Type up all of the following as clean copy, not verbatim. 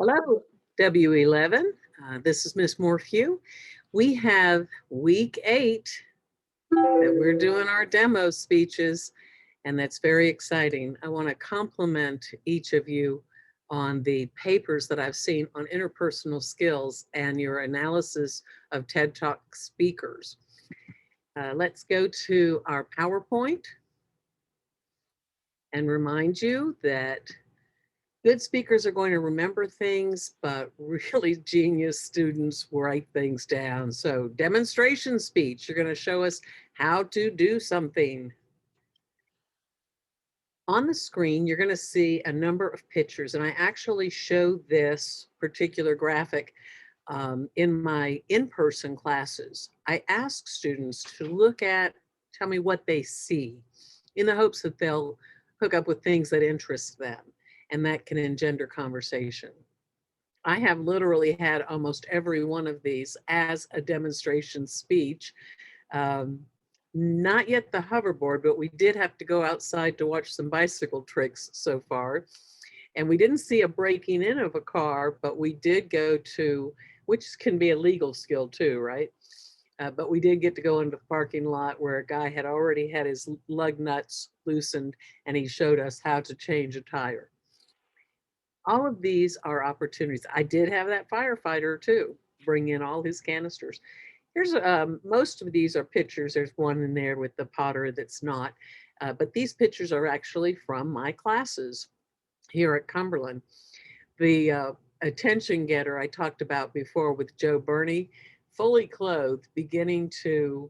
Hello, W11. This is Miss Morphew. We have week 8 that we're doing our demo speeches, and that's very exciting. I want to compliment each of you on the papers that I've seen on interpersonal skills and your analysis of TED Talk speakers. Let's go to our PowerPoint and remind you that good speakers are going to remember things, but really genius students write things down. So demonstration speech, you're going to show us how to do something. On the screen, you're going to see a number of pictures, and I actually showed this particular graphic in my in-person classes. I ask students to look at, tell me what they see, in the hopes that they'll hook up with things that interest them, and that can engender conversation. I have literally had almost every one of these as a demonstration speech. Not yet the hoverboard, but we did have to go outside to watch some bicycle tricks so far. And we didn't see a breaking in of a car, but we did go to, which can be a legal skill too, right? But we did get to go into the parking lot where a guy had already had his lug nuts loosened, and he showed us how to change a tire. All of these are opportunities. I did have that firefighter too, bring in all his canisters. Here's most of these are pictures. There's one in there with the potter that's not, but these pictures are actually from my classes here at Cumberland. The attention getter I talked about before with Joe Burney, fully clothed, beginning to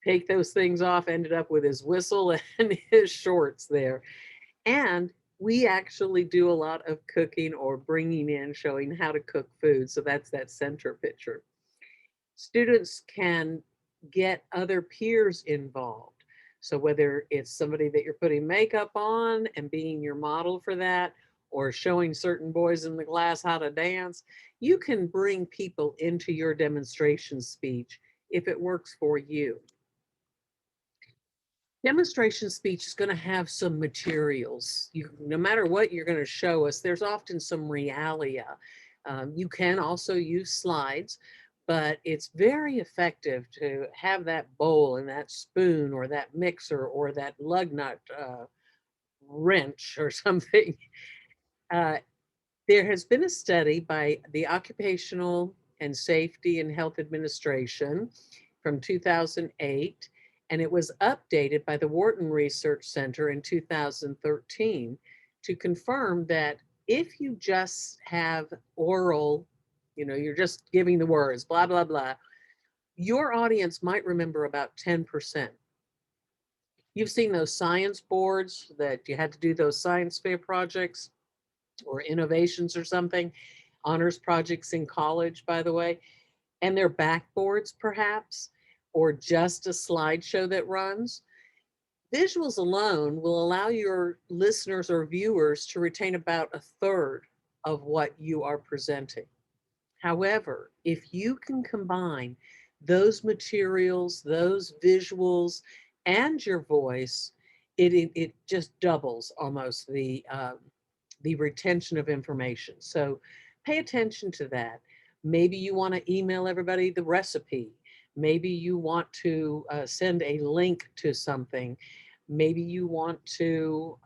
take those things off, ended up with his whistle and his shorts there. And we actually do a lot of cooking or bringing in, showing how to cook food. So that's that center picture. Students can get other peers involved. So whether it's somebody that you're putting makeup on and being your model for that, or showing certain boys in the class how to dance, you can bring people into your demonstration speech if it works for you. Demonstration speech is going to have some materials. No matter what you're going to show us, there's often some realia. You can also use slides, but it's very effective to have that bowl and that spoon or that mixer or that lug nut wrench or something. There has been a study by the Occupational and Safety and Health Administration from 2008, and it was updated by the Wharton Research Center in 2013 to confirm that if you just have oral, you're just giving the words, blah, blah, blah, your audience might remember about 10%. You've seen those science boards that you had to do those science fair projects or innovations or something, honors projects in college, by the way, and their backboards perhaps, or just a slideshow that runs. Visuals alone will allow your listeners or viewers to retain about 1/3 of what you are presenting. However, if you can combine those materials, those visuals, and your voice, it just doubles almost the retention of information. So pay attention to that. Maybe you want to email everybody the recipe. Maybe you want to send a link to something. Maybe you want to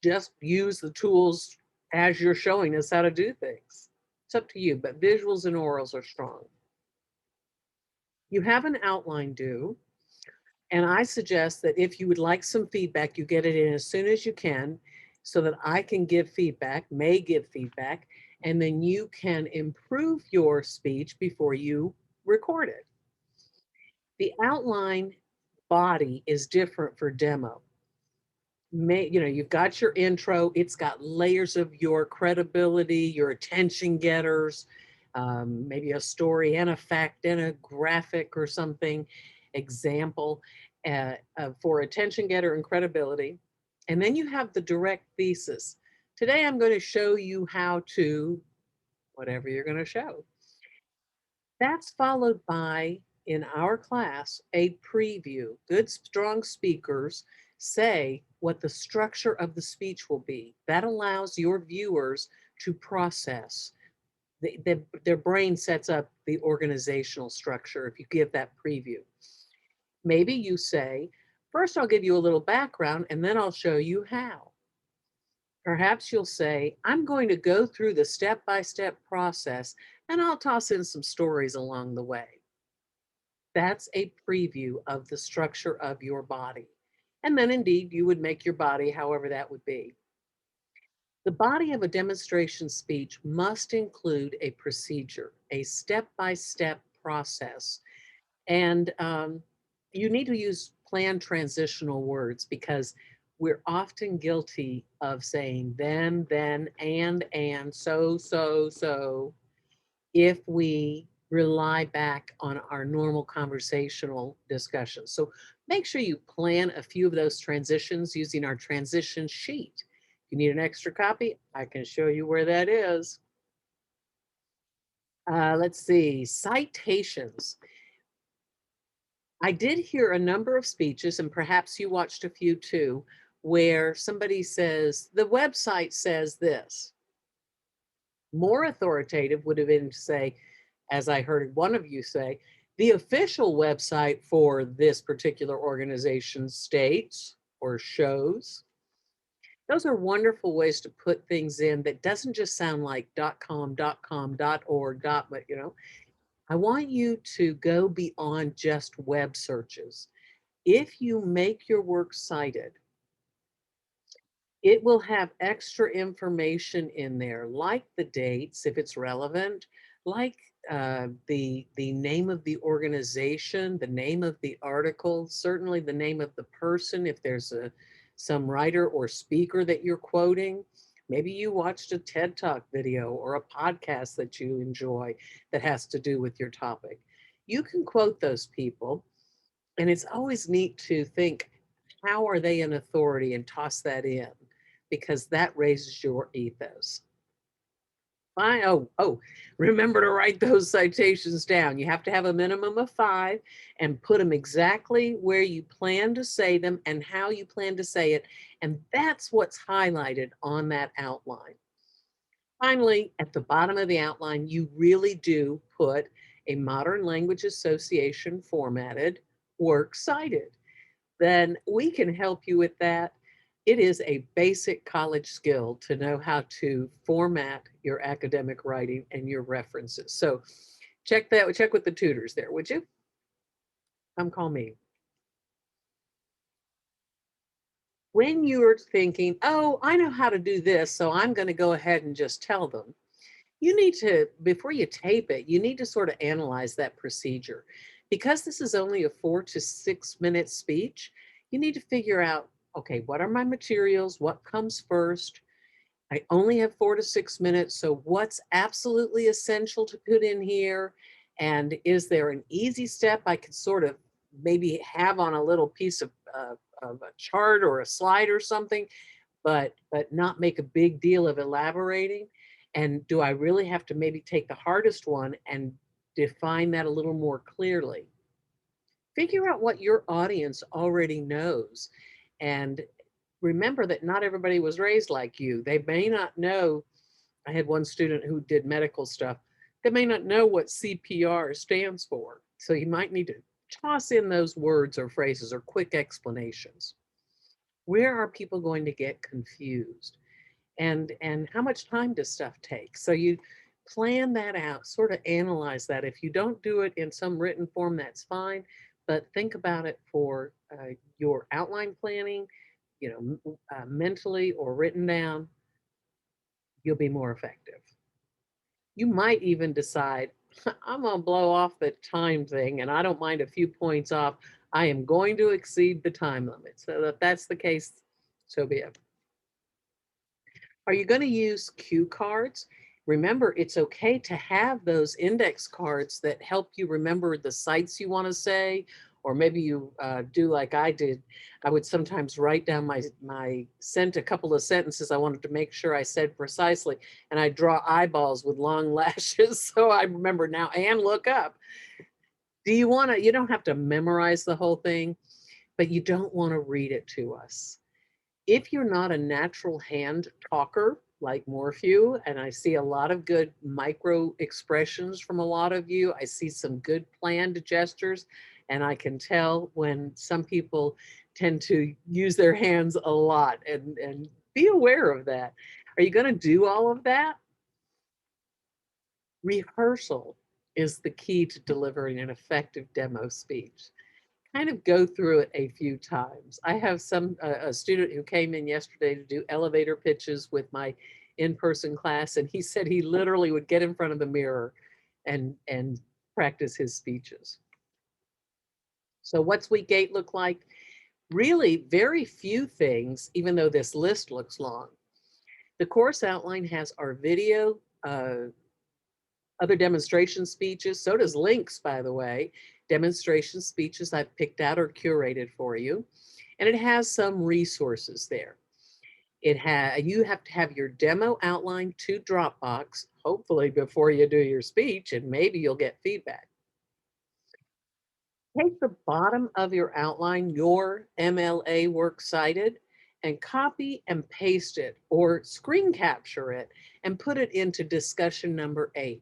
just use the tools as you're showing us how to do things. It's up to you, but visuals and orals are strong. You have an outline due, and I suggest that if you would like some feedback, you get it in as soon as you can so that I can give feedback, may give feedback, and then you can improve your speech before you record it. The outline body is different for demo. You've got your intro, it's got layers of your credibility, your attention getters, maybe a story and a fact and a graphic or something, example for attention getter and credibility. And then you have the direct thesis. Today I'm going to show you how to, whatever you're going to show. That's followed by, in our class, a preview. Good, strong speakers say, what the structure of the speech will be. That allows your viewers to process. Their brain sets up the organizational structure if you give that preview. Maybe you say, first I'll give you a little background and then I'll show you how. Perhaps you'll say, I'm going to go through the step-by-step process and I'll toss in some stories along the way. That's a preview of the structure of your body. And then indeed, you would make your body however that would be. The body of a demonstration speech must include a procedure, a step-by-step process. And you need to use planned transitional words because we're often guilty of saying then, and, so, if we rely back on our normal conversational discussions. So make sure you plan a few of those transitions using our transition sheet. If you need an extra copy, I can show you where that is. Let's see, citations. I did hear a number of speeches, and perhaps you watched a few too, where somebody says, the website says this. More authoritative would have been to say, as I heard one of you say, the official website for this particular organization states or shows. Those are wonderful ways to put things in that doesn't just sound like .com, .org, but I want you to go beyond just web searches. If you make your work cited, it will have extra information in there, like the dates, if it's relevant, like the name of the organization, the name of the article, certainly the name of the person, if there's some writer or speaker that you're quoting. Maybe you watched a TED Talk video or a podcast that you enjoy that has to do with your topic. You can quote those people, and it's always neat to think, how are they an authority, and toss that in, because that raises your ethos. Fine. Remember to write those citations down. You have to have a minimum of 5 and put them exactly where you plan to say them and how you plan to say it. And that's what's highlighted on that outline. Finally, at the bottom of the outline, you really do put a Modern Language Association formatted work cited. Then we can help you with that. It is a basic college skill to know how to format your academic writing and your references. So check with the tutors there, would you? Come call me. When you're thinking, oh, I know how to do this, so I'm going to go ahead and just tell them, you need to, before you tape it, you need to sort of analyze that procedure. Because this is only a 4 to 6 minute speech, you need to figure out, okay, what are my materials? What comes first? I only have 4 to 6 minutes, so what's absolutely essential to put in here? And is there an easy step I could sort of maybe have on a little piece of a chart or a slide or something, but not make a big deal of elaborating? And do I really have to maybe take the hardest one and define that a little more clearly? Figure out what your audience already knows. And remember that not everybody was raised like you. They may not know. I had one student who did medical stuff. They may not know what CPR stands for. So you might need to toss in those words or phrases or quick explanations. Where are people going to get confused? And how much time does stuff take? So you plan that out, sort of analyze that. If you don't do it in some written form, that's fine, but think about it for your outline planning, mentally or written down. You'll be more effective. You might even decide, I'm going to blow off the time thing and I don't mind a few points off. I am going to exceed the time limit. So if that's the case, so be it. Are you going to use cue cards? Remember, it's okay to have those index cards that help you remember the sites you want to say, or maybe you do like I did. I would sometimes write down a couple of sentences I wanted to make sure I said precisely, and I draw eyeballs with long lashes so I remember now and look up. You don't have to memorize the whole thing, but you don't want to read it to us. If you're not a natural hand talker like Morphew, and I see a lot of good micro expressions from a lot of you, I see some good planned gestures, and I can tell when some people tend to use their hands a lot, and be aware of that. Are you going to do all of that? Rehearsal is the key to delivering an effective demo speech. Kind of go through it a few times. I have a student who came in yesterday to do elevator pitches with my in-person class, and he said he literally would get in front of the mirror and practice his speeches. So what's week 8 look like? Really very few things, even though this list looks long. The course outline has our video, other demonstration speeches. So does links, by the way. Demonstration speeches I've picked out or curated for you. And it has some resources there. You have to have your demo outline to Dropbox, hopefully before you do your speech, and maybe you'll get feedback. Take the bottom of your outline, your MLA works cited, and copy and paste it or screen capture it and put it into discussion number 8.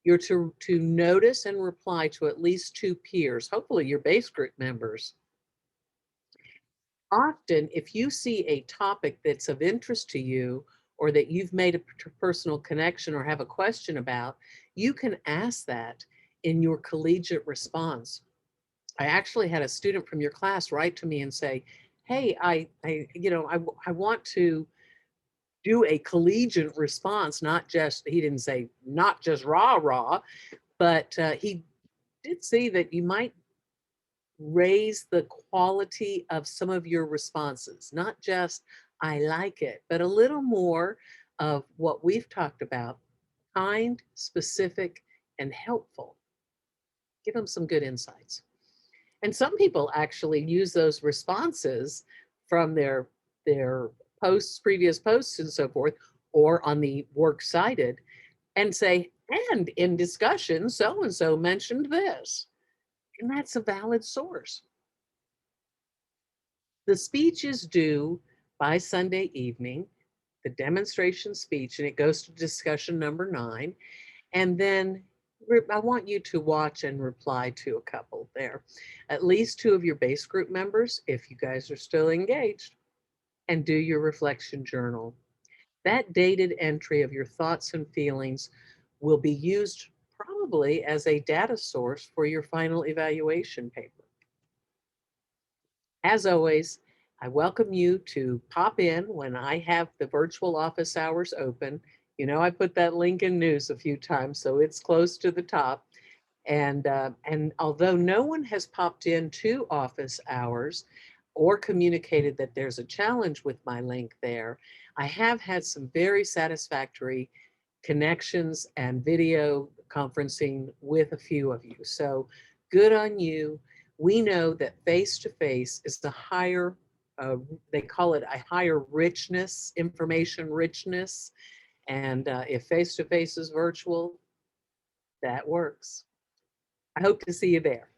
You're to notice and reply to at least 2 peers, hopefully your base group members. Often, if you see a topic that's of interest to you or that you've made a personal connection or have a question about, you can ask that in your collegiate response. I actually had a student from your class write to me and say, hey, I want to do a collegiate response, not just, he didn't say not just rah, but he did see that you might raise the quality of some of your responses, not just I like it, but a little more of what we've talked about, kind, specific, and helpful. Give them some good insights. And some people actually use those responses from their posts, previous posts and so forth, or on the works cited and say, and in discussion, so-and-so mentioned this. And that's a valid source. The speech is due by Sunday evening, the demonstration speech, and it goes to discussion number 9. And then I want you to watch and reply to a couple there. At least 2 of your base group members, if you guys are still engaged, and do your reflection journal. That dated entry of your thoughts and feelings will be used probably as a data source for your final evaluation paper. As always, I welcome you to pop in when I have the virtual office hours open. You know, I put that link in news a few times, so it's close to the top. And although no one has popped in to office hours or communicated that there's a challenge with my link there, I have had some very satisfactory connections and video conferencing with a few of you. So good on you. We know that face-to-face is the higher, they call it a higher richness, information richness. And if face-to-face is virtual, that works. I hope to see you there.